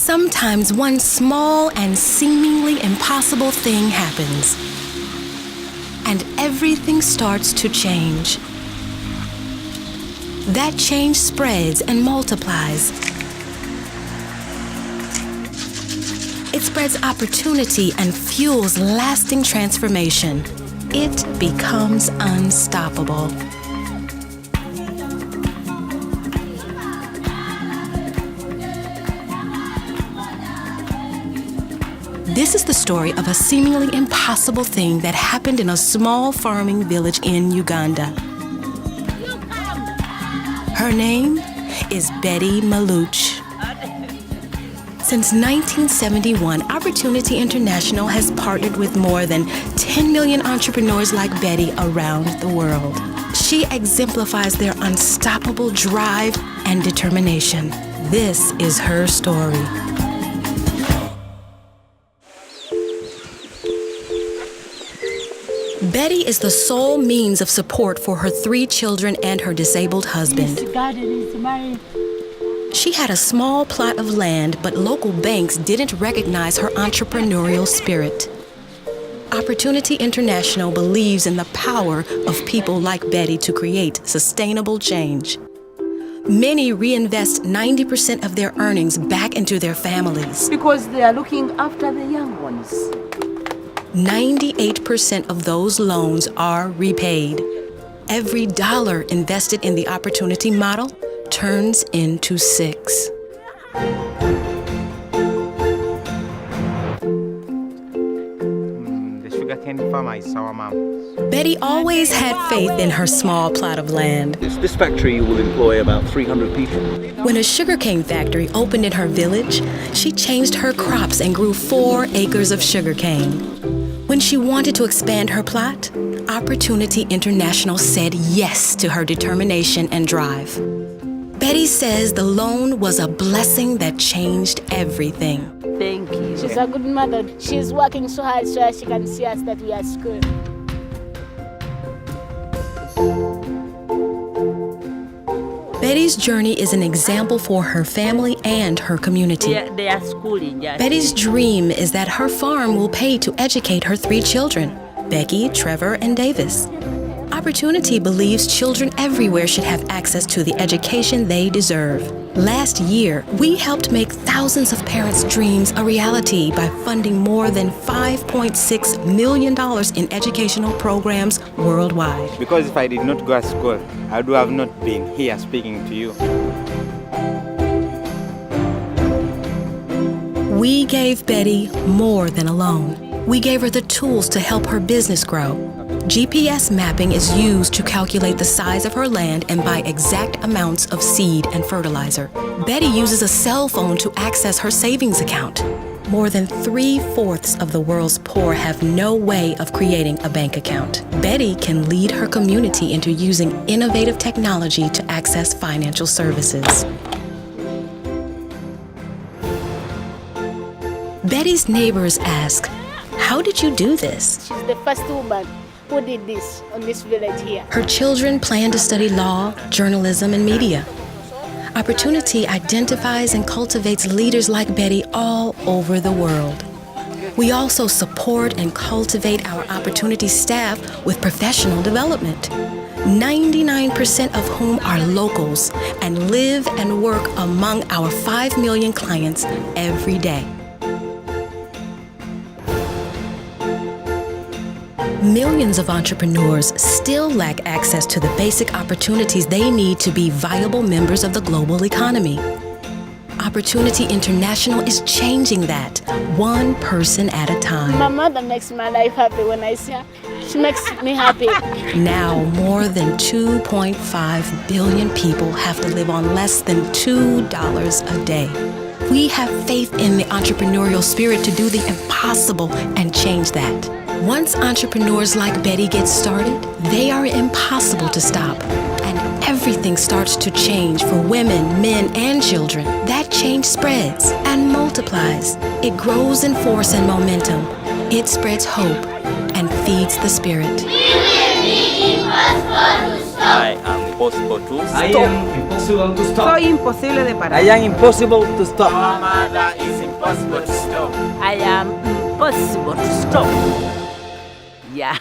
Sometimes one small and seemingly impossible thing happens, and everything starts to change. That change spreads and multiplies. It spreads opportunity and fuels lasting transformation. It becomes unstoppable. This is the story of a seemingly impossible thing that happened in a small farming village in Uganda. Her name is Betty Mulooki. Since 1971, Opportunity International has partnered with more than 10 million entrepreneurs like Betty around the world. She exemplifies their unstoppable drive and determination. This is her story. Betty is the sole means of support for her 3 children and her disabled husband. She had a small plot of land, but local banks didn't recognize her entrepreneurial spirit. Opportunity International believes in the power of people like Betty to create sustainable change. Many reinvest 90% of their earnings back into their families. Because they are looking after the young ones. 98% of those loans are repaid. Every dollar invested in the Opportunity model turns into 6. The sugarcane farmer is our mom. Betty always had faith in her small plot of land. This factory will employ about 300 people. When a sugarcane factory opened in her village, she changed her crops and grew 4 acres of sugarcane. When she wanted to expand her plot, Opportunity International said yes to her determination and drive. Betty says the loan was a blessing that changed everything. Thank you. She's a good mother. She's working so hard so she can see us that we are at school. Betty's journey is an example for her family and her community. They are schooling. Yes. Betty's dream is that her farm will pay to educate her 3 children, Becky, Trevor, and Davis. Opportunity believes children everywhere should have access to the education they deserve. Last year, we helped make thousands of parents' dreams a reality by funding more than $5.6 million in educational programs worldwide. Because if I did not go to school, I would have not been here speaking to you. We gave Betty more than a loan. We gave her the tools to help her business grow. GPS mapping is used to calculate the size of her land and buy exact amounts of seed and fertilizer. Betty uses a cell phone to access her savings account. More than 3/4 of the world's poor have no way of creating a bank account. Betty can lead her community into using innovative technology to access financial services. Betty's neighbors ask, "How did you do this?" She's the first woman who did this on this village here. Her children plan to study law, journalism, and media. Opportunity identifies and cultivates leaders like Betty all over the world. We also support and cultivate our Opportunity staff with professional development, 99% of whom are locals and live and work among our 5 million clients every day. Millions of entrepreneurs still lack access to the basic opportunities they need to be viable members of the global economy. Opportunity International is changing that, one person at a time. My mother makes my life happy when I see her. She makes me happy. Now, more than 2.5 billion people have to live on less than $2 a day. We have faith in the entrepreneurial spirit to do the impossible and change that. Once entrepreneurs like Betty get started, they are impossible to stop. And everything starts to change for women, men, and children. That change spreads and multiplies. It grows in force and momentum. It spreads hope and feeds the spirit. I am impossible to I stop. am impossible to stop. Soy imposible de parar. I am impossible to stop. My mother is impossible to stop. I am impossible to stop. Yeah.